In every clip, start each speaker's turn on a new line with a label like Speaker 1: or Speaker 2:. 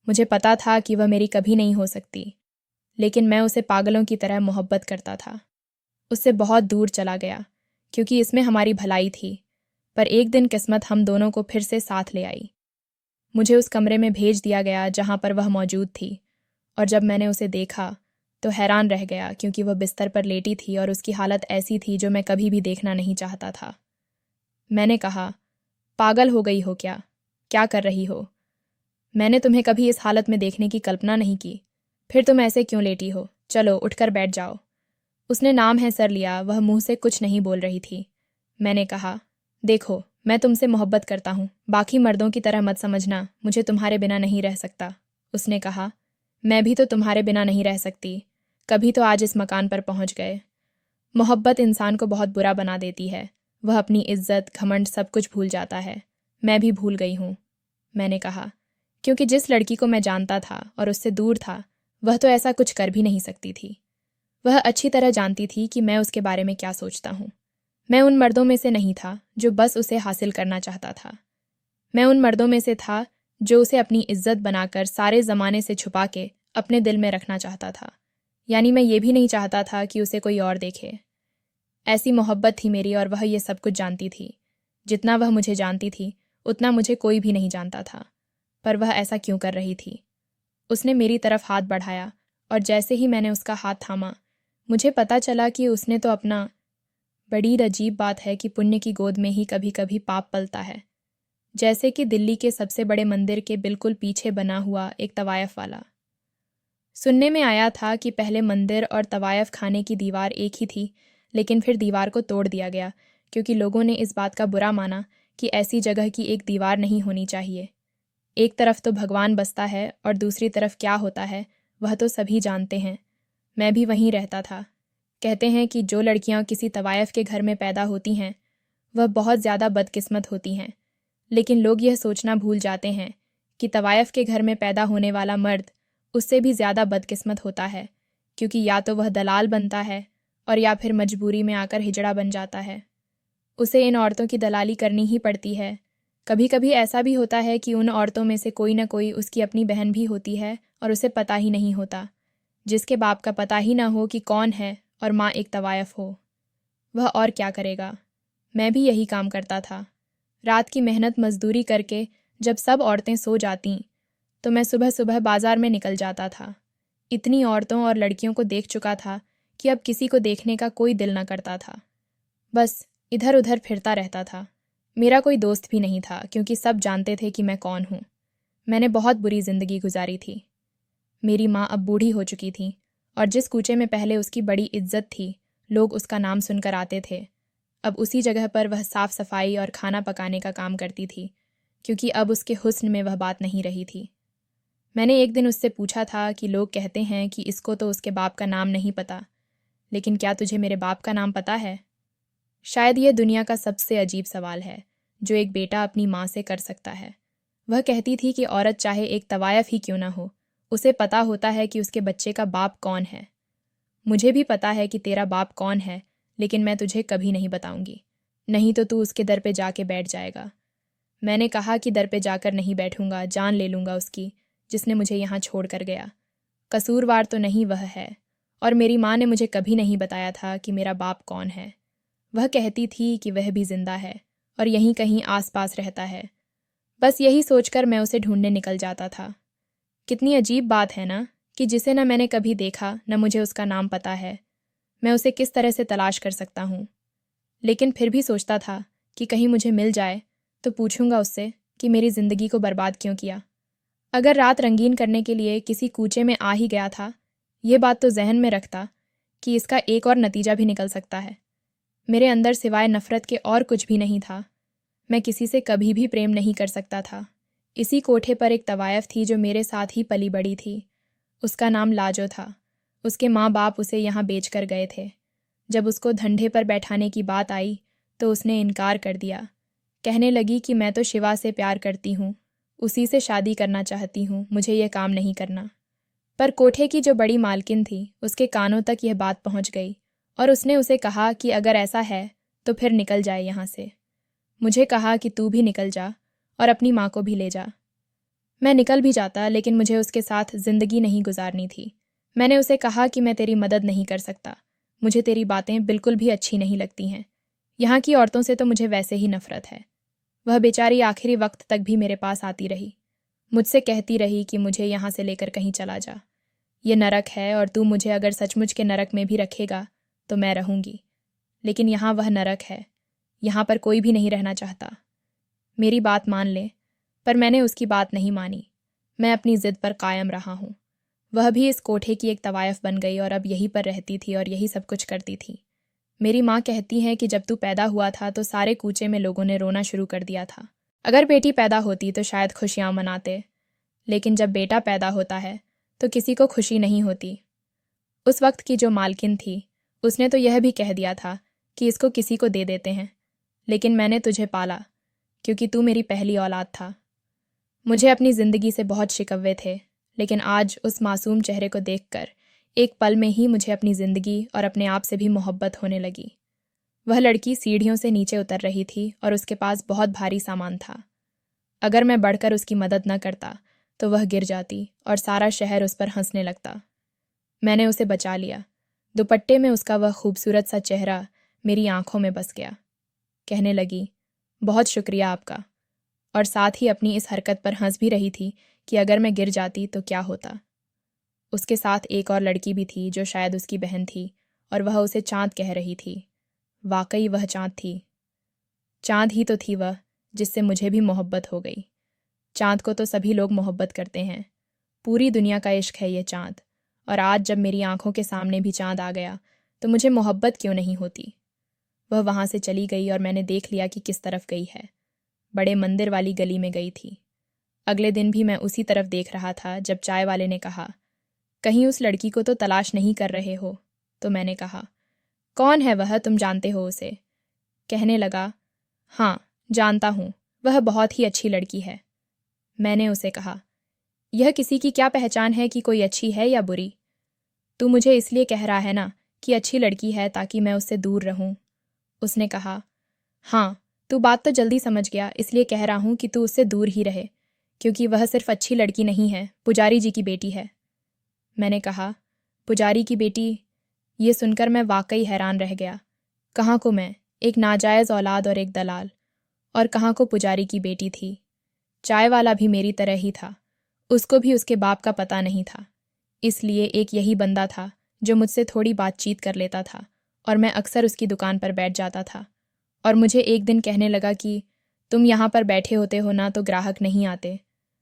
Speaker 1: मुझे पता था कि वह मेरी कभी नहीं हो सकती, लेकिन मैं उसे पागलों की तरह मोहब्बत करता था। उससे बहुत दूर चला गया, क्योंकि इसमें हमारी भलाई थी। पर एक दिन किस्मत हम दोनों को फिर से साथ ले आई। मुझे उस कमरे में भेज दिया गया जहाँ पर वह मौजूद थी, और जब मैंने उसे देखा तो हैरान रह गया, क्योंकि वह बिस्तर पर लेटी थी और उसकी हालत ऐसी थी जो मैं कभी भी देखना नहीं चाहता था। मैंने कहा, पागल हो गई हो क्या? क्या कर रही हो? मैंने तुम्हें कभी इस हालत में देखने की कल्पना नहीं की। फिर तुम ऐसे क्यों लेटी हो? चलो उठकर बैठ जाओ। उसने नाम है सर लिया। वह मुंह से कुछ नहीं बोल रही थी। मैंने कहा, देखो, मैं तुमसे मोहब्बत करता हूँ, बाकी मर्दों की तरह मत समझना, मुझे तुम्हारे बिना नहीं रह सकता। उसने कहा, मैं भी तो तुम्हारे बिना नहीं रह सकती। कभी तो आज इस मकान पर पहुंच गए। मोहब्बत इंसान को बहुत बुरा बना देती है। वह अपनी इज्जत, घमंड सब कुछ भूल जाता है। मैं भी भूल गई हूँ। मैंने कहा, क्योंकि जिस लड़की को मैं जानता था और उससे दूर था, वह तो ऐसा कुछ कर भी नहीं सकती थी। वह अच्छी तरह जानती थी कि मैं उसके बारे में क्या सोचता हूँ। मैं उन मर्दों में से नहीं था जो बस उसे हासिल करना चाहता था। मैं उन मर्दों में से था जो उसे अपनी इज्जत बनाकर सारे ज़माने से छुपा के अपने दिल में रखना चाहता था। यानी मैं ये भी नहीं चाहता था कि उसे कोई और देखे। ऐसी मोहब्बत थी मेरी, और वह ये सब कुछ जानती थी। जितना वह मुझे जानती थी, उतना मुझे कोई भी नहीं जानता था। पर वह ऐसा क्यों कर रही थी? उसने मेरी तरफ हाथ बढ़ाया, और जैसे ही मैंने उसका हाथ थामा, मुझे पता चला कि उसने तो अपना... बड़ी अजीब बात है कि पुण्य की गोद में ही कभी कभी पाप पलता है। जैसे कि दिल्ली के सबसे बड़े मंदिर के बिल्कुल पीछे बना हुआ एक तवायफ वाला। सुनने में आया था कि पहले मंदिर और तवायफ खाने की दीवार एक ही थी, लेकिन फिर दीवार को तोड़ दिया गया, क्योंकि लोगों ने इस बात का बुरा माना कि ऐसी जगह की एक दीवार नहीं होनी चाहिए। एक तरफ तो भगवान बसता है और दूसरी तरफ क्या होता है वह तो सभी जानते हैं। मैं भी वहीं रहता था। कहते हैं कि जो लड़कियां किसी तवायफ के घर में पैदा होती हैं वह बहुत ज़्यादा बदकिस्मत होती हैं, लेकिन लोग यह सोचना भूल जाते हैं कि तवायफ के घर में पैदा होने वाला मर्द उससे भी ज़्यादा बदकिस्मत होता है, क्योंकि या तो वह दलाल बनता है और या फिर मजबूरी में आकर हिजड़ा बन जाता है। उसे इन औरतों की दलाली करनी ही पड़ती है। कभी कभी ऐसा भी होता है कि उन औरतों में से कोई ना कोई उसकी अपनी बहन भी होती है और उसे पता ही नहीं होता, जिसके बाप का पता ही ना हो कि कौन है और माँ एक तवायफ हो। वह और क्या करेगा? मैं भी यही काम करता था। रात की मेहनत मजदूरी करके जब सब औरतें सो जातीं तो मैं सुबह सुबह बाजार में निकल जाता था। इतनी औरतों और लड़कियों को देख चुका था कि अब किसी को देखने का कोई दिल न करता था। बस इधर उधर फिरता रहता था। मेरा कोई दोस्त भी नहीं था, क्योंकि सब जानते थे कि मैं कौन हूँ। मैंने बहुत बुरी जिंदगी गुजारी थी। मेरी माँ अब बूढ़ी हो चुकी थी, और जिस कूचे में पहले उसकी बड़ी इज्जत थी, लोग उसका नाम सुनकर आते थे, अब उसी जगह पर वह साफ सफाई और खाना पकाने का काम करती थी, क्योंकि अब उसके हुस्न में वह बात नहीं रही थी। मैंने एक दिन उससे पूछा था कि लोग कहते हैं कि इसको तो उसके बाप का नाम नहीं पता, लेकिन क्या तुझे मेरे बाप का नाम पता है? शायद यह दुनिया का सबसे अजीब सवाल है जो एक बेटा अपनी माँ से कर सकता है। वह कहती थी कि औरत चाहे एक तवायफ ही क्यों ना हो, उसे पता होता है कि उसके बच्चे का बाप कौन है। मुझे भी पता है कि तेरा बाप कौन है, लेकिन मैं तुझे कभी नहीं बताऊंगी, नहीं तो तू उसके दर पे जाके बैठ जाएगा। मैंने कहा कि दर पे जाकर नहीं बैठूंगा, जान ले लूंगा उसकी, जिसने मुझे यहाँ छोड़ कर गया। कसूरवार तो नहीं वह है, और मेरी माँ ने मुझे कभी नहीं बताया था कि मेरा बाप कौन है। वह कहती थी कि वह भी जिंदा है और यहीं कहीं आसपास रहता है। बस यही सोचकर मैं उसे ढूंढने निकल जाता था। कितनी अजीब बात है ना, कि जिसे न मैंने कभी देखा न मुझे उसका नाम पता है, मैं उसे किस तरह से तलाश कर सकता हूँ। लेकिन फिर भी सोचता था कि कहीं मुझे मिल जाए तो पूछूंगा उससे कि मेरी ज़िंदगी को बर्बाद क्यों किया। अगर रात रंगीन करने के लिए किसी कूचे में आ ही गया था, ये बात तो जहन में रखता कि इसका एक और नतीजा भी निकल सकता है। मेरे अंदर सिवाय नफ़रत के और कुछ भी नहीं था। मैं किसी से कभी भी प्रेम नहीं कर सकता था। इसी कोठे पर एक तवायफ थी जो मेरे साथ ही पली बड़ी थी। उसका नाम लाजो था। उसके माँ बाप उसे यहाँ बेच कर गए थे। जब उसको धंधे पर बैठाने की बात आई तो उसने इनकार कर दिया। कहने लगी कि मैं तो शिवा से प्यार करती हूँ, उसी से शादी करना चाहती हूँ, मुझे यह काम नहीं करना। पर कोठे की जो बड़ी मालकिन थी उसके कानों तक यह बात पहुँच गई, और उसने उसे कहा कि अगर ऐसा है तो फिर निकल जाए यहाँ से। मुझे कहा कि तू भी निकल जा और अपनी माँ को भी ले जा। मैं निकल भी जाता, लेकिन मुझे उसके साथ जिंदगी नहीं गुजारनी थी। मैंने उसे कहा कि मैं तेरी मदद नहीं कर सकता, मुझे तेरी बातें बिल्कुल भी अच्छी नहीं लगती हैं। यहाँ की औरतों से तो मुझे वैसे ही नफरत है। वह बेचारी आखिरी वक्त तक भी मेरे पास आती रही, मुझसे कहती रही कि मुझे यहाँ से लेकर कहीं चला जा। ये नरक है और तू मुझे अगर सचमुच के नरक में भी रखेगा तो मैं रहूंगी, लेकिन यहाँ वह नरक है, यहाँ पर कोई भी नहीं रहना चाहता। मेरी बात मान ले। पर मैंने उसकी बात नहीं मानी। मैं अपनी जिद पर कायम रहा हूँ। वह भी इस कोठे की एक तवायफ बन गई और अब यहीं पर रहती थी और यही सब कुछ करती थी। मेरी माँ कहती हैं कि जब तू पैदा हुआ था तो सारे कूचे में लोगों ने रोना शुरू कर दिया था। अगर बेटी पैदा होती तो शायद खुशियाँ मनाते, लेकिन जब बेटा पैदा होता है तो किसी को खुशी नहीं होती। उस वक्त की जो मालकिन थी उसने तो यह भी कह दिया था कि इसको किसी को दे देते हैं, लेकिन मैंने तुझे पाला क्योंकि तू मेरी पहली औलाद था। मुझे अपनी ज़िंदगी से बहुत शिकवे थे, लेकिन आज उस मासूम चेहरे को देखकर एक पल में ही मुझे अपनी ज़िंदगी और अपने आप से भी मोहब्बत होने लगी। वह लड़की सीढ़ियों से नीचे उतर रही थी और उसके पास बहुत भारी सामान था। अगर मैं बढ़कर उसकी मदद न करता तो वह गिर जाती और सारा शहर उस पर हंसने लगता। मैंने उसे बचा लिया। दुपट्टे में उसका वह खूबसूरत सा चेहरा मेरी आंखों में बस गया। कहने लगी, बहुत शुक्रिया आपका, और साथ ही अपनी इस हरकत पर हंस भी रही थी कि अगर मैं गिर जाती तो क्या होता। उसके साथ एक और लड़की भी थी जो शायद उसकी बहन थी, और वह उसे चाँद कह रही थी। वाकई वह चाँद थी। चाँद ही तो थी वह जिससे मुझे भी मोहब्बत हो गई। चाँद को तो सभी लोग मोहब्बत करते हैं, पूरी दुनिया का इश्क है ये चाँद, और आज जब मेरी आंखों के सामने भी चाँद आ गया तो मुझे मोहब्बत क्यों नहीं होती। वह वहाँ से चली गई और मैंने देख लिया कि किस तरफ गई है। बड़े मंदिर वाली गली में गई थी। अगले दिन भी मैं उसी तरफ देख रहा था जब चाय वाले ने कहा, कहीं उस लड़की को तो तलाश नहीं कर रहे हो? तो मैंने कहा, कौन है वह, तुम जानते हो उसे? कहने लगा, हाँ जानता हूँ, वह बहुत ही अच्छी लड़की है। मैंने उसे कहा, यह किसी की क्या पहचान है कि कोई अच्छी है या बुरी? तू मुझे इसलिए कह रहा है ना कि अच्छी लड़की है ताकि मैं उससे दूर रहूं। उसने कहा, हाँ तू बात तो जल्दी समझ गया, इसलिए कह रहा हूँ कि तू उससे दूर ही रहे, क्योंकि वह सिर्फ अच्छी लड़की नहीं है, पुजारी जी की बेटी है। मैंने कहा, पुजारी की बेटी? ये सुनकर मैं वाकई हैरान रह गया। कहाँ को मैं, एक नाजायज़ औलाद और एक दलाल, और कहाँ को पुजारी की बेटी थी। चाय वाला भी मेरी तरह ही था, उसको भी उसके बाप का पता नहीं था, इसलिए एक यही बंदा था जो मुझसे थोड़ी बातचीत कर लेता था, और मैं अक्सर उसकी दुकान पर बैठ जाता था। और मुझे एक दिन कहने लगा कि तुम यहाँ पर बैठे होते हो ना तो ग्राहक नहीं आते।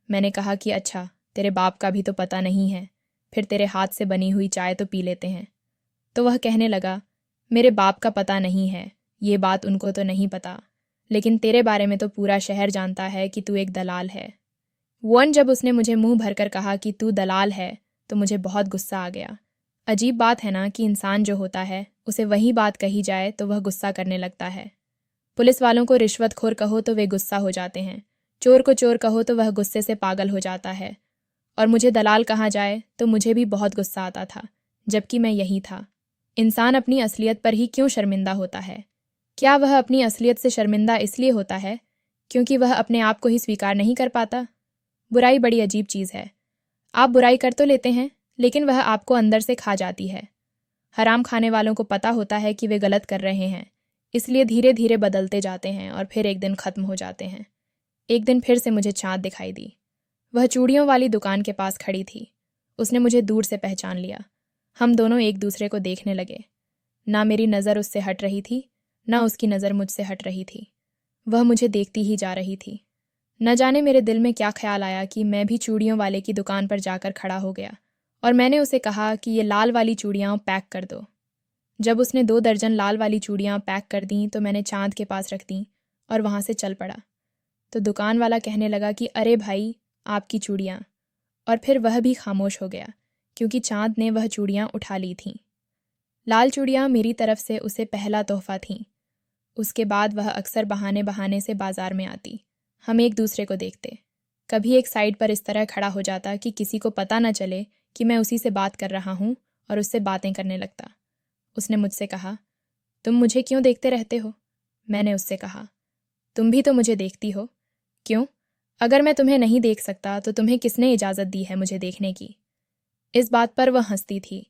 Speaker 1: मैंने कहा कि अच्छा, तेरे बाप का भी तो पता नहीं है, फिर तेरे हाथ से बनी हुई चाय तो पी लेते हैं। तो वह कहने लगा, मेरे बाप का पता नहीं है, ये बात उनको तो नहीं पता, लेकिन तेरे बारे में तो पूरा शहर जानता है कि तू एक दलाल है। वन जब उसने मुझे मुंह भरकर कहा कि तू दलाल है तो मुझे बहुत गुस्सा आ गया। अजीब बात है ना कि इंसान जो होता है उसे वही बात कही जाए तो वह गुस्सा करने लगता है। पुलिस वालों को रिश्वतखोर कहो तो वे गुस्सा हो जाते हैं, चोर को चोर कहो तो वह गुस्से से पागल हो जाता है, और मुझे दलाल कहा जाए तो मुझे भी बहुत गुस्सा आता था, जबकि मैं यही था। इंसान अपनी असलियत पर ही क्यों शर्मिंदा होता है? क्या वह अपनी असलियत से शर्मिंदा इसलिए होता है क्योंकि वह अपने आप को ही स्वीकार नहीं कर पाता? बुराई बड़ी अजीब चीज़ है। आप बुराई कर तो लेते हैं, लेकिन वह आपको अंदर से खा जाती है। हराम खाने वालों को पता होता है कि वे गलत कर रहे हैं, इसलिए धीरे धीरे बदलते जाते हैं और फिर एक दिन ख़त्म हो जाते हैं। एक दिन फिर से मुझे चाँद दिखाई दी। वह चूड़ियों वाली दुकान के पास खड़ी थी। उसने मुझे दूर से पहचान लिया। हम दोनों एक दूसरे को देखने लगे। ना मेरी नज़र उससे हट रही थी, ना उसकी नज़र मुझसे हट रही थी। वह मुझे देखती ही जा रही थी। न जाने मेरे दिल में क्या ख्याल आया कि मैं भी चूड़ियों वाले की दुकान पर जाकर खड़ा हो गया, और मैंने उसे कहा कि ये लाल वाली चूड़ियाँ पैक कर दो। जब उसने 2 दर्जन लाल वाली चूड़ियाँ पैक कर दीं तो मैंने चाँद के पास रख दीं और वहाँ से चल पड़ा। तो दुकान वाला कहने लगा कि अरे भाई, आपकी चूड़ियाँ, और फिर वह भी खामोश हो गया क्योंकि चाँद ने वह चूड़ियाँ उठा ली थीं। लाल चूड़ियाँ मेरी तरफ से उसे पहला तोहफा थीं। उसके बाद वह अक्सर बहाने बहाने से बाजार में आती। हम एक दूसरे को देखते। कभी एक साइड पर इस तरह खड़ा हो जाता कि किसी को पता न चले कि मैं उसी से बात कर रहा हूँ, और उससे बातें करने लगता। उसने मुझसे कहा, तुम मुझे क्यों देखते रहते हो? मैंने उससे कहा, तुम भी तो मुझे देखती हो। क्यों? अगर मैं तुम्हें नहीं देख सकता तो तुम्हें किसने इजाज़त दी है मुझे देखने की? इस बात पर वह हंसती थी।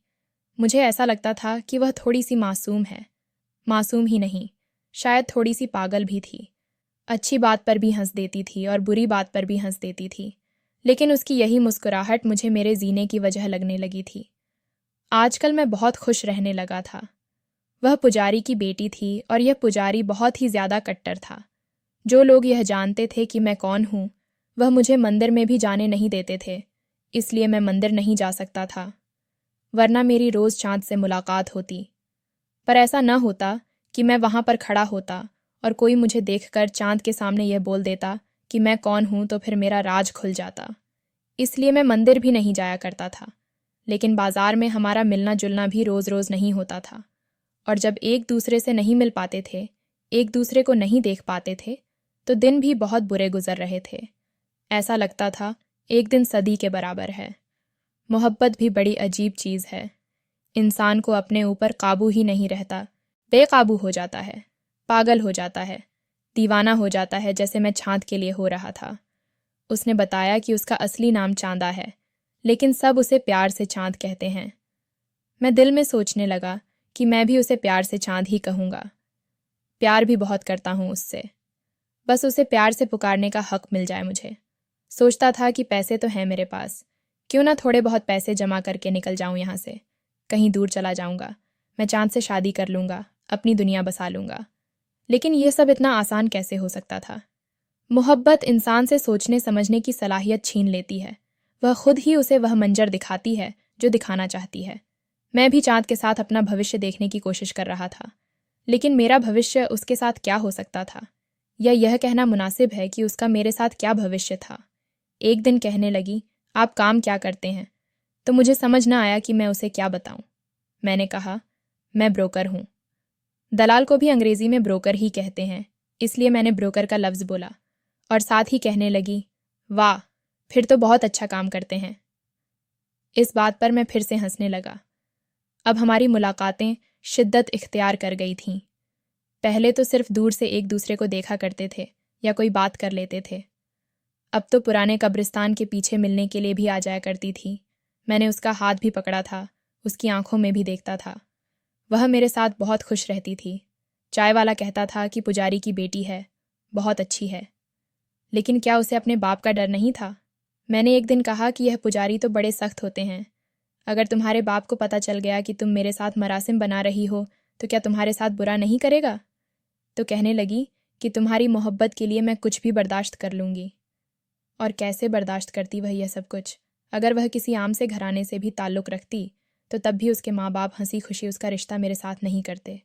Speaker 1: मुझे ऐसा लगता था कि वह थोड़ी सी मासूम है। मासूम ही नहीं, शायद थोड़ी सी पागल भी थी। अच्छी बात पर भी हंस देती थी और बुरी बात पर भी हंस देती थी, लेकिन उसकी यही मुस्कुराहट मुझे मेरे जीने की वजह लगने लगी थी। आजकल मैं बहुत खुश रहने लगा था। वह पुजारी की बेटी थी और यह पुजारी बहुत ही ज्यादा कट्टर था। जो लोग यह जानते थे कि मैं कौन हूँ, वह मुझे मंदिर में भी जाने नहीं देते थे, इसलिए मैं मंदिर नहीं जा सकता था, वरना मेरी रोज़ चाँद से मुलाकात होती। पर ऐसा न होता कि मैं वहाँ पर खड़ा होता और कोई मुझे देखकर चाँद के सामने यह बोल देता कि मैं कौन हूँ, तो फिर मेरा राज खुल जाता। इसलिए मैं मंदिर भी नहीं जाया करता था। लेकिन बाजार में हमारा मिलना जुलना भी रोज़ रोज़ नहीं होता था, और जब एक दूसरे से नहीं मिल पाते थे, एक दूसरे को नहीं देख पाते थे, तो दिन भी बहुत बुरे गुजर रहे थे। ऐसा लगता था एक दिन सदी के बराबर है। मोहब्बत भी बड़ी अजीब चीज़ है। इंसान को अपने ऊपर काबू ही नहीं रहता, बेकाबू हो जाता है, पागल हो जाता है, दीवाना हो जाता है, जैसे मैं चाँद के लिए हो रहा था। उसने बताया कि उसका असली नाम चांदा है, लेकिन सब उसे प्यार से चाँद कहते हैं। मैं दिल में सोचने लगा कि मैं भी उसे प्यार से चाँद ही कहूँगा। प्यार भी बहुत करता हूँ उससे, बस उसे प्यार से पुकारने का हक मिल जाए मुझे। सोचता था कि पैसे तो हैं मेरे पास, क्यों ना थोड़े बहुत पैसे जमा करके निकल जाऊं यहाँ से, कहीं दूर चला जाऊंगा, मैं चांद से शादी कर लूंगा, अपनी दुनिया बसा लूंगा। लेकिन यह सब इतना आसान कैसे हो सकता था? मोहब्बत इंसान से सोचने समझने की सलाहियत छीन लेती है। वह खुद ही उसे वह मंजर दिखाती है जो दिखाना चाहती है। मैं भी चांद के साथ अपना भविष्य देखने की कोशिश कर रहा था, लेकिन मेरा भविष्य उसके साथ क्या हो सकता था, या यह कहना मुनासिब है कि उसका मेरे साथ क्या भविष्य था। एक दिन कहने लगी, आप काम क्या करते हैं? तो मुझे समझ न आया कि मैं उसे क्या बताऊं। मैंने कहा, मैं ब्रोकर हूं। दलाल को भी अंग्रेजी में ब्रोकर ही कहते हैं, इसलिए मैंने ब्रोकर का लफ्ज़ बोला, और साथ ही कहने लगी, वाह, फिर तो बहुत अच्छा काम करते हैं। इस बात पर मैं फिर से हंसने लगा। अब हमारी मुलाकातें शिद्दत इख्तियार कर गई थीं। पहले तो सिर्फ दूर से एक दूसरे को देखा करते थे या कोई बात कर लेते थे। अब तो पुराने कब्रिस्तान के पीछे मिलने के लिए भी आ जाया करती थी। मैंने उसका हाथ भी पकड़ा था, उसकी आंखों में भी देखता था। वह मेरे साथ बहुत खुश रहती थी। चाय वाला कहता था कि पुजारी की बेटी है, बहुत अच्छी है। लेकिन क्या उसे अपने बाप का डर नहीं था? मैंने एक दिन कहा कि यह पुजारी तो बड़े सख्त होते हैं। अगर तुम्हारे बाप को पता चल गया कि तुम मेरे साथ मरासिम बना रही हो, तो क्या तुम्हारे साथ बुरा नहीं करेगा? तो कहने लगी कि तुम्हारी मोहब्बत के लिए मैं कुछ भी बर्दाश्त कर लूँगी। और कैसे बर्दाश्त करती वह यह सब कुछ? अगर वह किसी आम से घराने से भी ताल्लुक़ रखती, तो तब भी उसके माँ बाप हंसी खुशी उसका रिश्ता मेरे साथ नहीं करते।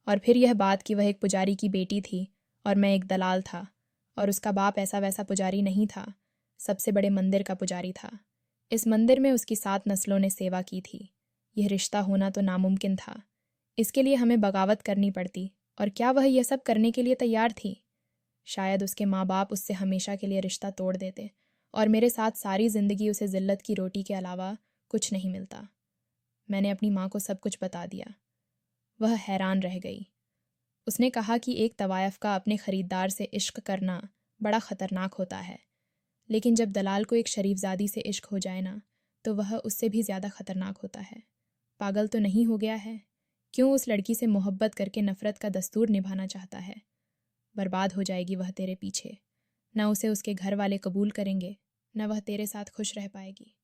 Speaker 1: और फिर यह बात कि वह एक पुजारी की बेटी थी और मैं एक दलाल था, और उसका बाप ऐसा वैसा पुजारी नहीं था, सबसे बड़े मंदिर का पुजारी था। इस मंदिर में उसकी 7 नस्लों ने सेवा की थी। यह रिश्ता होना तो नामुमकिन था। इसके लिए हमें बगावत करनी पड़ती, और क्या वह यह सब करने के लिए तैयार थी? शायद उसके माँ बाप उससे हमेशा के लिए रिश्ता तोड़ देते, और मेरे साथ सारी ज़िंदगी उसे ज़िल्लत की रोटी के अलावा कुछ नहीं मिलता। मैंने अपनी माँ को सब कुछ बता दिया। वह हैरान रह गई। उसने कहा कि एक तवायफ का अपने ख़रीदार से इश्क करना बड़ा ख़तरनाक होता है, लेकिन जब दलाल को एक शरीफजादी से इश्क हो जाए ना, तो वह उससे भी ज़्यादा ख़तरनाक होता है। पागल तो नहीं हो गया है? क्यों उस लड़की से मोहब्बत करके नफ़रत का दस्तूर निभाना चाहता है? बर्बाद हो जाएगी वह तेरे पीछे। न उसे उसके घर वाले कबूल करेंगे, न वह तेरे साथ खुश रह पाएगी।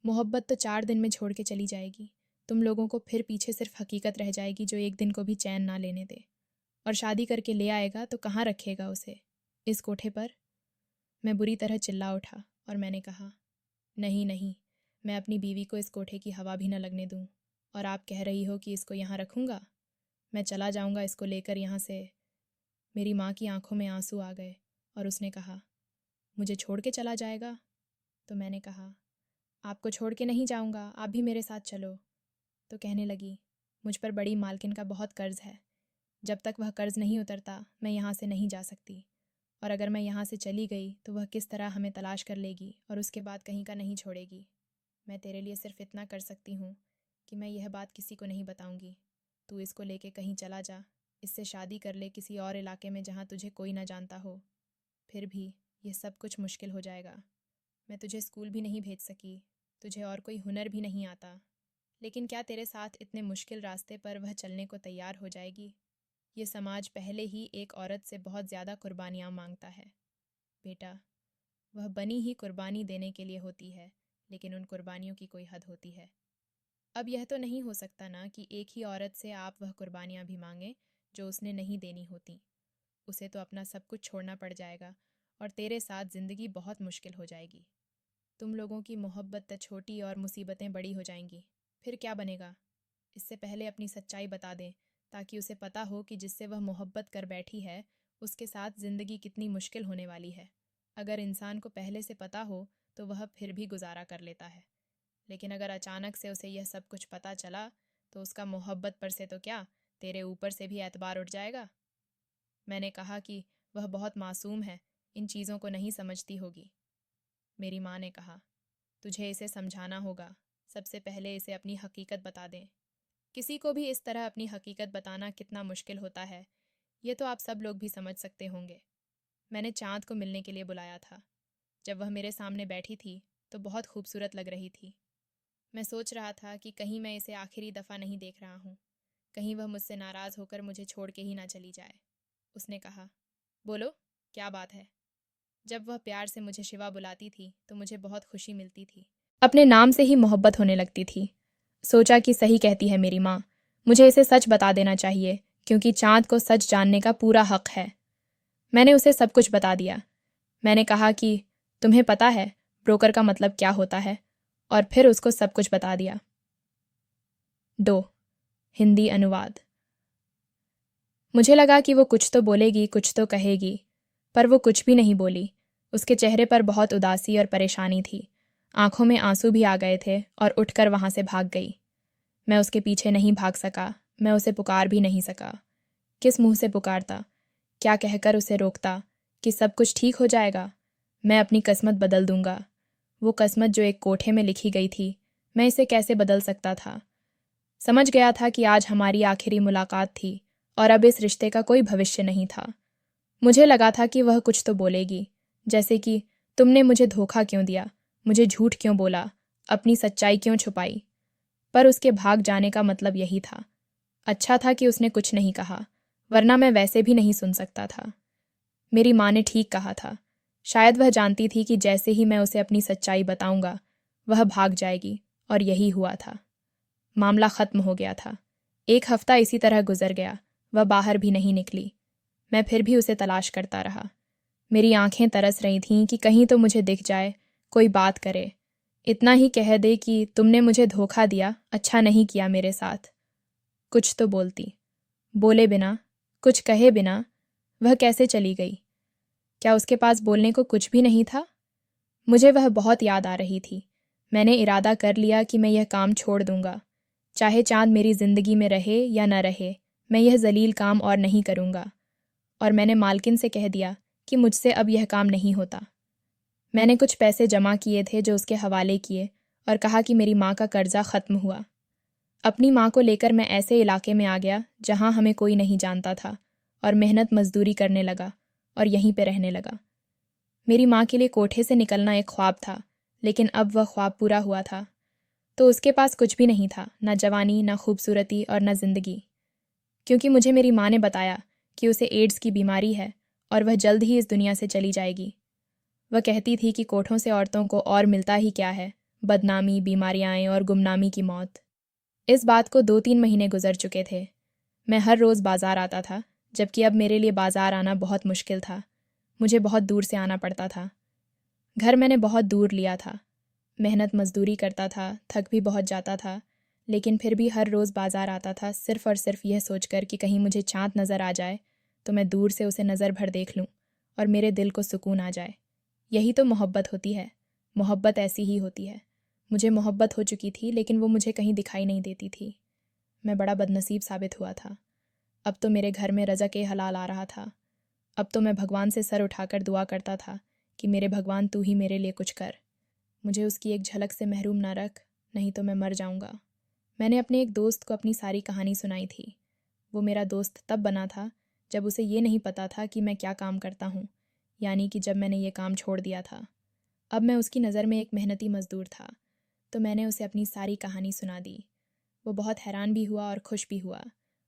Speaker 1: मोहब्बत तो 4 दिन में छोड़ के चली जाएगी। तुम लोगों को फिर पीछे सिर्फ हकीकत रह जाएगी जो एक दिन को भी चैन ना लेने दे। और शादी करके ले आएगा तो कहाँ रखेगा उसे? इस कोठे पर? मैं बुरी तरह चिल्ला उठा और मैंने कहा, नहीं नहीं, मैं अपनी बीवी को इस कोठे की हवा भी न लगने दूँ। और आप कह रही हो कि इसको यहाँ रखूँगा? मैं चला जाऊँगा इसको लेकर यहाँ से। मेरी माँ की आंखों में आंसू आ गए और उसने कहा, मुझे छोड़ के चला जाएगा? तो मैंने कहा, आपको छोड़ के नहीं जाऊँगा, आप भी मेरे साथ चलो। तो कहने लगी, मुझ पर बड़ी मालकिन का बहुत कर्ज है। जब तक वह कर्ज नहीं उतरता, मैं यहाँ से नहीं जा सकती। और अगर मैं यहाँ से चली गई तो वह किस तरह हमें तलाश कर लेगी और उसके बाद कहीं का नहीं छोड़ेगी। मैं तेरे लिए सिर्फ इतना कर सकती हूँ कि मैं यह बात किसी को नहीं बताऊँगी। तू इसको लेके कहीं चला जा, इससे शादी कर ले किसी और इलाके में जहाँ तुझे कोई ना जानता हो। फिर भी ये सब कुछ मुश्किल हो जाएगा। मैं तुझे स्कूल भी नहीं भेज सकी, तुझे और कोई हुनर भी नहीं आता, लेकिन क्या तेरे साथ इतने मुश्किल रास्ते पर वह चलने को तैयार हो जाएगी? ये समाज पहले ही एक औरत से बहुत ज़्यादा कुर्बानियाँ मांगता है। बेटा, वह बनी ही कुर्बानी देने के लिए होती है, लेकिन उन कुर्बानियों की कोई हद होती है। अब यह तो नहीं हो सकता ना कि एक ही औरत से आप वह कुर्बानियाँ भी मांगें जो उसने नहीं देनी होती। उसे तो अपना सब कुछ छोड़ना पड़ जाएगा और तेरे साथ ज़िंदगी बहुत मुश्किल हो जाएगी। तुम लोगों की मोहब्बत छोटी और मुसीबतें बड़ी हो जाएंगी। फिर क्या बनेगा? इससे पहले अपनी सच्चाई बता दें, ताकि उसे पता हो कि जिससे वह मोहब्बत कर बैठी है उसके साथ ज़िंदगी कितनी मुश्किल होने वाली है। अगर इंसान को पहले से पता हो तो वह फिर भी गुजारा कर लेता है, लेकिन अगर अचानक से उसे यह सब कुछ पता चला तो उसका मोहब्बत पर से तो क्या, तेरे ऊपर से भी एतबार उठ जाएगा। मैंने कहा कि वह बहुत मासूम है, इन चीज़ों को नहीं समझती होगी। मेरी माँ ने कहा, तुझे इसे समझाना होगा। सबसे पहले इसे अपनी हकीकत बता दें। किसी को भी इस तरह अपनी हकीकत बताना कितना मुश्किल होता है, ये तो आप सब लोग भी समझ सकते होंगे। मैंने चाँद को मिलने के लिए बुलाया था। जब वह मेरे सामने बैठी थी तो बहुत खूबसूरत लग रही थी। मैं सोच रहा था कि कहीं मैं इसे आखिरी दफ़ा नहीं देख रहा हूँ, कहीं वह मुझसे नाराज़ होकर मुझे छोड़ के ही ना चली जाए। उसने कहा, बोलो, क्या बात है? जब वह प्यार से मुझे शिवा बुलाती थी तो मुझे बहुत खुशी मिलती थी। अपने नाम से ही मोहब्बत होने लगती थी। सोचा कि सही कहती है मेरी माँ, मुझे इसे सच बता देना चाहिए, क्योंकि चाँद को सच जानने का पूरा हक है। मैंने उसे सब कुछ बता दिया। मैंने कहा कि तुम्हें पता है ब्रोकर का मतलब क्या होता है, और फिर उसको सब कुछ बता दिया। 2. हिंदी अनुवाद। मुझे लगा कि वो कुछ तो बोलेगी, कुछ तो कहेगी, पर वो कुछ भी नहीं बोली। उसके चेहरे पर बहुत उदासी और परेशानी थी। आंखों में आंसू भी आ गए थे और उठकर वहां से भाग गई। मैं उसके पीछे नहीं भाग सका, मैं उसे पुकार भी नहीं सका। किस मुंह से पुकारता, क्या कहकर उसे रोकता कि सब कुछ ठीक हो जाएगा, मैं अपनी किस्मत बदल दूंगा। वो किस्मत जो एक कोठे में लिखी गई थी, मैं इसे कैसे बदल सकता था? समझ गया था कि आज हमारी आखिरी मुलाकात थी और अब इस रिश्ते का कोई भविष्य नहीं था। मुझे लगा था कि वह कुछ तो बोलेगी, जैसे कि तुमने मुझे धोखा क्यों दिया, मुझे झूठ क्यों बोला, अपनी सच्चाई क्यों छुपाई। पर उसके भाग जाने का मतलब यही था। अच्छा था कि उसने कुछ नहीं कहा, वरना मैं वैसे भी नहीं सुन सकता था। मेरी माँ ने ठीक कहा था। शायद वह जानती थी कि जैसे ही मैं उसे अपनी सच्चाई बताऊंगा वह भाग जाएगी, और यही हुआ था। मामला खत्म हो गया था। एक हफ्ता इसी तरह गुजर गया, वह बाहर भी नहीं निकली। मैं फिर भी उसे तलाश करता रहा। मेरी आंखें तरस रही थीं कि कहीं तो मुझे दिख जाए, कोई बात करे, इतना ही कह दे कि तुमने मुझे धोखा दिया, अच्छा नहीं किया मेरे साथ। कुछ तो बोलती। बोले बिना, कुछ कहे बिना वह कैसे चली गई? क्या उसके पास बोलने को कुछ भी नहीं था? मुझे वह बहुत याद आ रही थी। मैंने इरादा कर लिया कि मैं यह काम छोड़ दूंगा। चाहे चाँद मेरी ज़िंदगी में रहे या न रहे, मैं यह जलील काम और नहीं करूंगा। और मैंने मालकिन से कह दिया कि मुझसे अब यह काम नहीं होता। मैंने कुछ पैसे जमा किए थे जो उसके हवाले किए और कहा कि मेरी माँ का कर्जा ख़त्म हुआ। अपनी माँ को लेकर मैं ऐसे इलाके में आ गया जहाँ हमें कोई नहीं जानता था, और मेहनत मजदूरी करने लगा और यहीं पे रहने लगा। मेरी माँ के लिए कोठे से निकलना एक ख्वाब था, लेकिन अब वह ख्वाब पूरा हुआ था। तो उसके पास कुछ भी नहीं था, न जवानी, न खूबसूरती और न जिंदगी। क्योंकि मुझे मेरी माँ ने बताया कि उसे एड्स की बीमारी है और वह जल्द ही इस दुनिया से चली जाएगी। वह कहती थी कि कोठों से औरतों को और मिलता ही क्या है, बदनामी, बीमारियाँ और गुमनामी की मौत। इस बात को 2-3 महीने गुजर चुके थे। मैं हर रोज़ बाजार आता था, जबकि अब मेरे लिए बाजार आना बहुत मुश्किल था। मुझे बहुत दूर से आना पड़ता था। घर मैंने बहुत दूर लिया था। मेहनत मजदूरी करता था, थक भी बहुत जाता था, लेकिन फिर भी हर रोज़ बाजार आता था, सिर्फ़ और सिर्फ यह सोचकर कि कहीं मुझे चाँद नज़र आ जाए तो मैं दूर से उसे नज़र भर देख लूँ और मेरे दिल को सुकून आ जाए। यही तो मोहब्बत होती है। मोहब्बत ऐसी ही होती है। मुझे मोहब्बत हो चुकी थी, लेकिन वो मुझे कहीं दिखाई नहीं देती थी। मैं बड़ा बदनसीब साबित हुआ था। अब तो मेरे घर में रज़क ए हलाल आ रहा था। अब तो मैं भगवान से सर उठाकर दुआ करता था कि मेरे भगवान, तू ही मेरे लिए कुछ कर। मुझे उसकी एक झलक से महरूम ना रख, नहीं तो मैं मर जाऊंगा। मैंने अपने एक दोस्त को अपनी सारी कहानी सुनाई थी। वो मेरा दोस्त तब बना था जब उसे ये नहीं पता था कि मैं क्या काम करता हूँ, यानी कि जब मैंने ये काम छोड़ दिया था। अब मैं उसकी नज़र में एक मेहनती मज़दूर था। तो मैंने उसे अपनी सारी कहानी सुना दी। वो बहुत हैरान भी हुआ और खुश भी हुआ।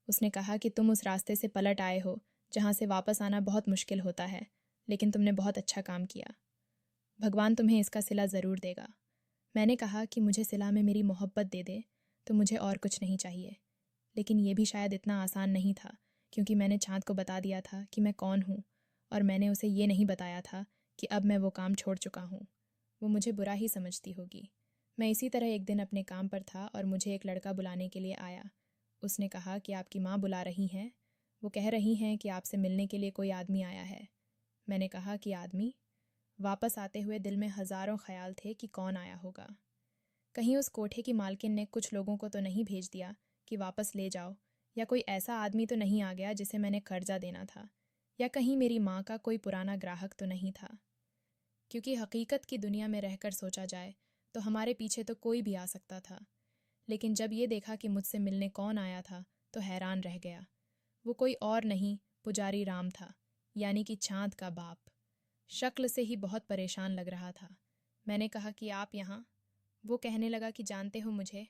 Speaker 1: उसने कहा कि तुम उस रास्ते से पलट आए हो जहाँ से वापस आना बहुत मुश्किल होता है, लेकिन तुमने बहुत अच्छा काम किया। भगवान तुम्हें इसका सिला ज़रूर देगा। मैंने कहा कि मुझे सिला में मेरी मोहब्बत दे दे तो मुझे और कुछ नहीं चाहिए। लेकिन ये भी शायद इतना आसान नहीं था, क्योंकि मैंने चाँद को बता दिया था कि मैं कौन हूँ, और मैंने उसे ये नहीं बताया था कि अब मैं वो काम छोड़ चुका हूँ। वो मुझे बुरा ही समझती होगी। मैं इसी तरह एक दिन अपने काम पर था और मुझे एक लड़का बुलाने के लिए आया। उसने कहा कि आपकी माँ बुला रही हैं। वो कह रही हैं कि आपसे मिलने के लिए कोई आदमी आया है। मैंने कहा कि आदमी? वापस आते हुए दिल में हज़ारों ख्याल थे कि कौन आया होगा। कहीं उस कोठे की मालकिन ने कुछ लोगों को तो नहीं भेज दिया कि वापस ले जाओ, या कोई ऐसा आदमी तो नहीं आ गया जिसे मैंने कर्जा देना था, या कहीं मेरी माँ का कोई पुराना ग्राहक तो नहीं था। क्योंकि हकीकत की दुनिया में रहकर सोचा जाए तो हमारे पीछे तो कोई भी आ सकता था। लेकिन जब ये देखा कि मुझसे मिलने कौन आया था तो हैरान रह गया। वो कोई और नहीं, पुजारी राम था, यानी कि चाँद का बाप। शक्ल से ही बहुत परेशान लग रहा था। मैंने कहा कि आप यहाँ? वो कहने लगा कि जानते हो मुझे?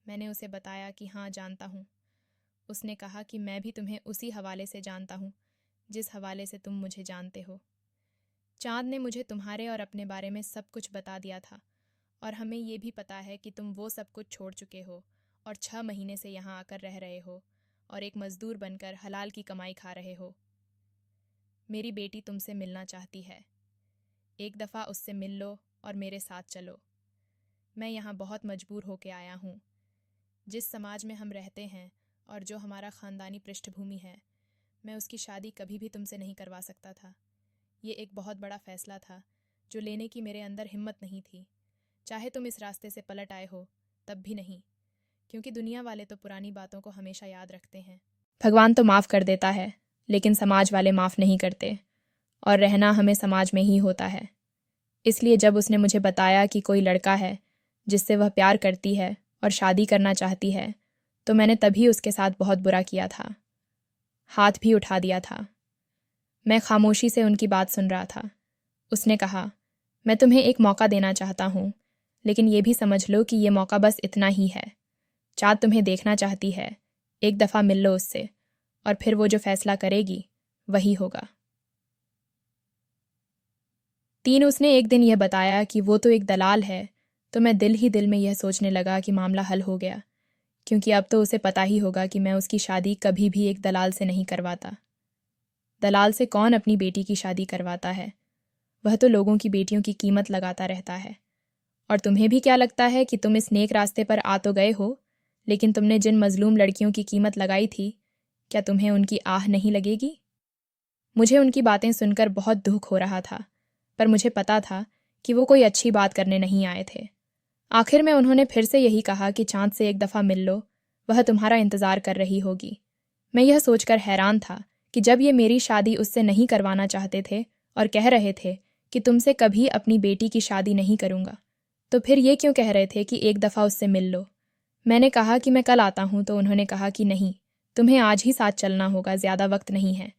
Speaker 1: मैंने उसे बताया कि हाँ जानता हूँ। उसने कहा कि मैं भी तुम्हें उसी हवाले से जानता हूँ जिस हवाले से तुम मुझे जानते हो। चाँद ने मुझे तुम्हारे और अपने बारे में सब कुछ बता दिया था, और हमें ये भी पता है कि तुम वो सब कुछ छोड़ चुके हो और 6 महीने से यहाँ आकर रह रहे हो और एक मज़दूर बनकर हलाल की कमाई खा रहे हो। मेरी बेटी तुमसे मिलना चाहती है। एक दफ़ा उससे मिल लो और मेरे साथ चलो। मैं यहाँ बहुत मजबूर होके आया हूँ। जिस समाज में हम रहते हैं और जो हमारा ख़ानदानी पृष्ठभूमि है, मैं उसकी शादी कभी भी तुमसे नहीं करवा सकता था। ये एक बहुत बड़ा फ़ैसला था जो लेने की मेरे अंदर हिम्मत नहीं थी। चाहे तुम इस रास्ते से पलट आए हो तब भी नहीं, क्योंकि दुनिया वाले तो पुरानी बातों को हमेशा याद रखते हैं। भगवान तो माफ़ कर देता है, लेकिन समाज वाले माफ़ नहीं करते, और रहना हमें समाज में ही होता है। इसलिए जब उसने मुझे बताया कि कोई लड़का है जिससे वह प्यार करती है और शादी करना चाहती है, तो मैंने तभी उसके साथ बहुत बुरा किया था। हाथ भी उठा दिया था। मैं खामोशी से उनकी बात सुन रहा था। उसने कहा, मैं तुम्हें एक मौका देना चाहता हूँ, लेकिन ये भी समझ लो कि ये मौका बस इतना ही है। चाँद तुम्हें देखना चाहती है। एक दफ़ा मिल लो उससे, और फिर वो जो फैसला करेगी वही होगा। 3 उसने एक दिन यह बताया कि वो तो एक दलाल है, तो मैं दिल ही दिल में यह सोचने लगा कि मामला हल हो गया, क्योंकि अब तो उसे पता ही होगा कि मैं उसकी शादी कभी भी एक दलाल से नहीं करवाता। दलाल से कौन अपनी बेटी की शादी करवाता है? वह तो लोगों की बेटियों की कीमत लगाता रहता है। और तुम्हें भी क्या लगता है कि तुम इस नेक रास्ते पर आ तो गए हो, लेकिन तुमने जिन मजलूम लड़कियों की कीमत लगाई थी, क्या तुम्हें उनकी आह नहीं लगेगी? मुझे उनकी बातें सुनकर बहुत दुख हो रहा था, पर मुझे पता था कि वो कोई अच्छी बात करने नहीं आए थे। आखिर में उन्होंने फिर से यही कहा कि चाँद से एक दफ़ा मिल लो, वह तुम्हारा इंतज़ार कर रही होगी। मैं यह सोचकर हैरान था कि जब ये मेरी शादी उससे नहीं करवाना चाहते थे और कह रहे थे कि तुमसे कभी अपनी बेटी की शादी नहीं करूँगा, तो फिर ये क्यों कह रहे थे कि एक दफ़ा उससे मिल लो? मैंने कहा कि मैं कल आता हूँ, तो उन्होंने कहा कि नहीं, तुम्हें आज ही साथ चलना होगा, ज़्यादा वक्त नहीं है।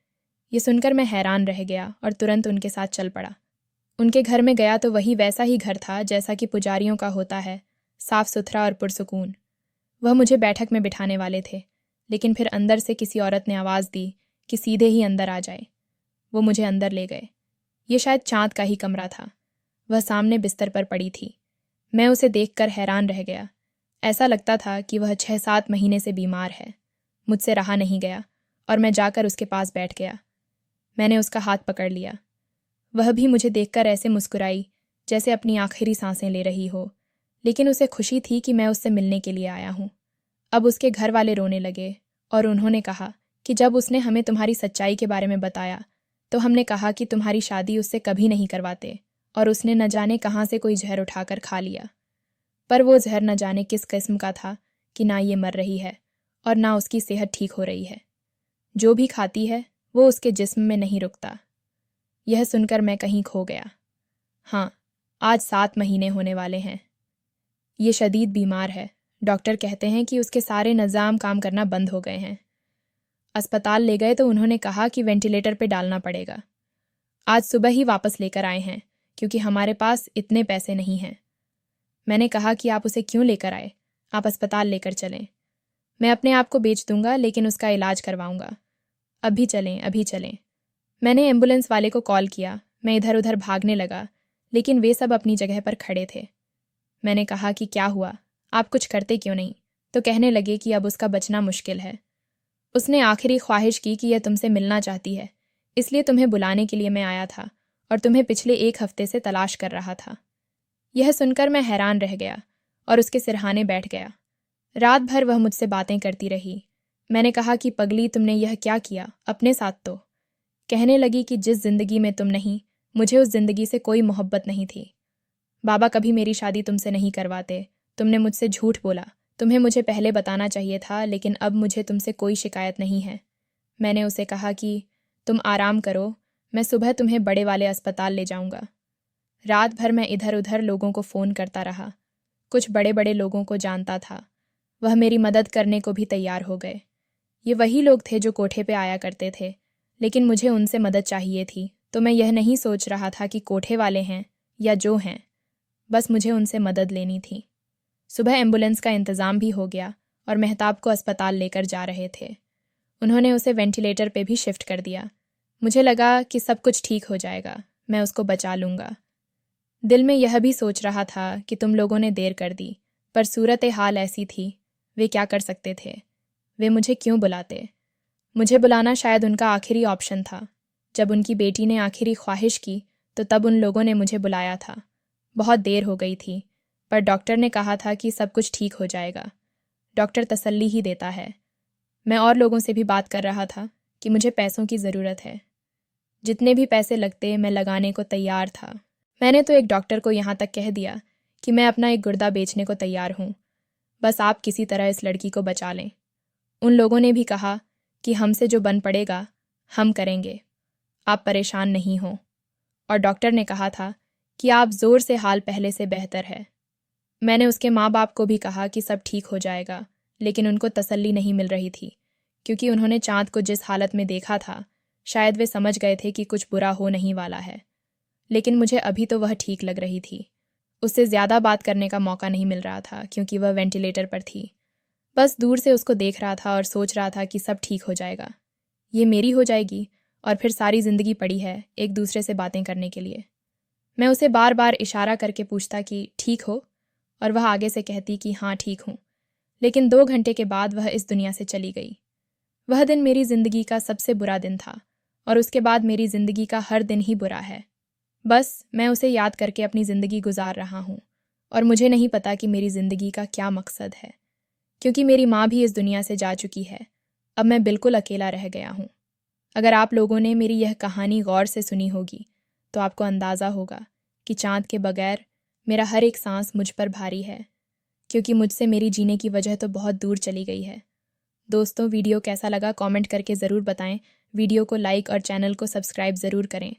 Speaker 1: ये सुनकर मैं हैरान रह गया और तुरंत उनके साथ चल पड़ा। उनके घर में गया तो वही वैसा ही घर था जैसा कि पुजारियों का होता है, साफ सुथरा और पुरसुकून। वह मुझे बैठक में बिठाने वाले थे, लेकिन फिर अंदर से किसी औरत ने आवाज़ दी कि सीधे ही अंदर आ जाए। वो मुझे अंदर ले गए। ये शायद चाँद का ही कमरा था। वह सामने बिस्तर पर पड़ी थी। मैं उसे देखकर हैरान रह गया। ऐसा लगता था कि वह 6-7 महीने से बीमार है। मुझसे रहा नहीं गया और मैं जाकर उसके पास बैठ गया। मैंने उसका हाथ पकड़ लिया। वह भी मुझे देखकर ऐसे मुस्कुराई जैसे अपनी आखिरी सांसें ले रही हो, लेकिन उसे खुशी थी कि मैं उससे मिलने के लिए आया हूँ। अब उसके घर वाले रोने लगे और उन्होंने कहा कि जब उसने हमें तुम्हारी सच्चाई के बारे में बताया तो हमने कहा कि तुम्हारी शादी उससे कभी नहीं करवाते, और उसने न जाने कहाँ से कोई जहर उठाकर खा लिया। पर वो जहर न जाने किस किस्म का था कि ना ये मर रही है और ना उसकी सेहत ठीक हो रही है। जो भी खाती है वो उसके जिस्म में नहीं रुकता। यह सुनकर मैं कहीं खो गया। हाँ, आज 7 महीने होने वाले हैं। ये शदीद बीमार है। डॉक्टर कहते हैं कि उसके सारे निज़ाम काम करना बंद हो गए हैं। अस्पताल ले गए तो उन्होंने कहा कि वेंटिलेटर पे डालना पड़ेगा। आज सुबह ही वापस लेकर आए हैं क्योंकि हमारे पास इतने पैसे नहीं हैं। मैंने कहा कि आप उसे क्यों लेकर आए? आप अस्पताल लेकर चलें। मैं अपने आप को बेच दूंगा लेकिन उसका इलाज करवाऊंगा। अभी चलें, अभी चलें। मैंने एम्बुलेंस वाले को कॉल किया। मैं इधर उधर भागने लगा लेकिन वे सब अपनी जगह पर खड़े थे। मैंने कहा कि क्या हुआ, आप कुछ करते क्यों नहीं? तो कहने लगे कि अब उसका बचना मुश्किल है। उसने आखिरी ख्वाहिश की कि यह तुमसे मिलना चाहती है, इसलिए तुम्हें बुलाने के लिए मैं आया था और तुम्हें पिछले 1 हफ्ते से तलाश कर रहा था। यह सुनकर मैं हैरान रह गया और उसके सिरहाने बैठ गया। रात भर वह मुझसे बातें करती रही। मैंने कहा कि पगली, तुमने यह क्या किया अपने साथ? तो कहने लगी कि जिस जिंदगी में तुम नहीं, मुझे उस जिंदगी से कोई मोहब्बत नहीं थी। बाबा कभी मेरी शादी तुमसे नहीं करवाते। तुमने मुझसे झूठ बोला। तुम्हें मुझे पहले बताना चाहिए था, लेकिन अब मुझे तुमसे कोई शिकायत नहीं है। मैंने उसे कहा कि तुम आराम करो, मैं सुबह तुम्हें बड़े वाले अस्पताल ले जाऊंगा। रात भर मैं इधर उधर लोगों को फ़ोन करता रहा। कुछ बड़े बड़े लोगों को जानता था। वह मेरी मदद करने को भी तैयार हो गए। ये वही लोग थे जो कोठे पे आया करते थे, लेकिन मुझे उनसे मदद चाहिए थी, तो मैं यह नहीं सोच रहा था कि कोठे वाले हैं या जो हैं, बस मुझे उनसे मदद लेनी थी। सुबह एम्बुलेंस का इंतज़ाम भी हो गया और मेहताब को अस्पताल लेकर जा रहे थे। उन्होंने उसे वेंटिलेटर पे भी शिफ्ट कर दिया। मुझे लगा कि सब कुछ ठीक हो जाएगा, मैं उसको बचा लूँगा। दिल में यह भी सोच रहा था कि तुम लोगों ने देर कर दी, पर सूरत हाल ऐसी थी, वे क्या कर सकते थे? वे मुझे क्यों बुलाते? मुझे बुलाना शायद उनका आखिरी ऑप्शन था। जब उनकी बेटी ने आखिरी ख्वाहिश की तो तब उन लोगों ने मुझे बुलाया था। बहुत देर हो गई थी, पर डॉक्टर ने कहा था कि सब कुछ ठीक हो जाएगा। डॉक्टर तसल्ली ही देता है। मैं और लोगों से भी बात कर रहा था कि मुझे पैसों की ज़रूरत है। जितने भी पैसे लगते मैं लगाने को तैयार था। मैंने तो एक डॉक्टर को यहाँ तक कह दिया कि मैं अपना एक गुर्दा बेचने को तैयार हूँ, बस आप किसी तरह इस लड़की को बचा लें। उन लोगों ने भी कहा कि हमसे जो बन पड़ेगा हम करेंगे, आप परेशान नहीं हो। और डॉक्टर ने कहा था कि आप ज़ोर से, हाल पहले से बेहतर है। मैंने उसके माँ बाप को भी कहा कि सब ठीक हो जाएगा, लेकिन उनको तसल्ली नहीं मिल रही थी, क्योंकि उन्होंने चाँद को जिस हालत में देखा था, शायद वे समझ गए थे कि कुछ बुरा हो नहीं वाला है। लेकिन मुझे अभी तो वह ठीक लग रही थी। उससे ज़्यादा बात करने का मौका नहीं मिल रहा था क्योंकि वह वेंटिलेटर पर थी। बस दूर से उसको देख रहा था और सोच रहा था कि सब ठीक हो जाएगा, ये मेरी हो जाएगी और फिर सारी ज़िंदगी पड़ी है एक दूसरे से बातें करने के लिए। मैं उसे बार बार इशारा करके पूछता कि ठीक हो, और वह आगे से कहती कि हाँ ठीक हूँ। लेकिन 2 घंटे के बाद वह इस दुनिया से चली गई। वह दिन मेरी ज़िंदगी का सबसे बुरा दिन था और उसके बाद मेरी ज़िंदगी का हर दिन ही बुरा है। बस मैं उसे याद करके अपनी ज़िंदगी गुजार रहा हूँ और मुझे नहीं पता कि मेरी ज़िंदगी का क्या मकसद है, क्योंकि मेरी माँ भी इस दुनिया से जा चुकी है। अब मैं बिल्कुल अकेला रह गया हूँ। अगर आप लोगों ने मेरी यह कहानी गौर से सुनी होगी तो आपको अंदाज़ा होगा कि चाँद के बगैर मेरा हर एक सांस मुझ पर भारी है, क्योंकि मुझसे मेरी जीने की वजह तो बहुत दूर चली गई है। दोस्तों, वीडियो कैसा लगा कमेंट करके ज़रूर बताएं। वीडियो को लाइक और चैनल को सब्सक्राइब ज़रूर करें।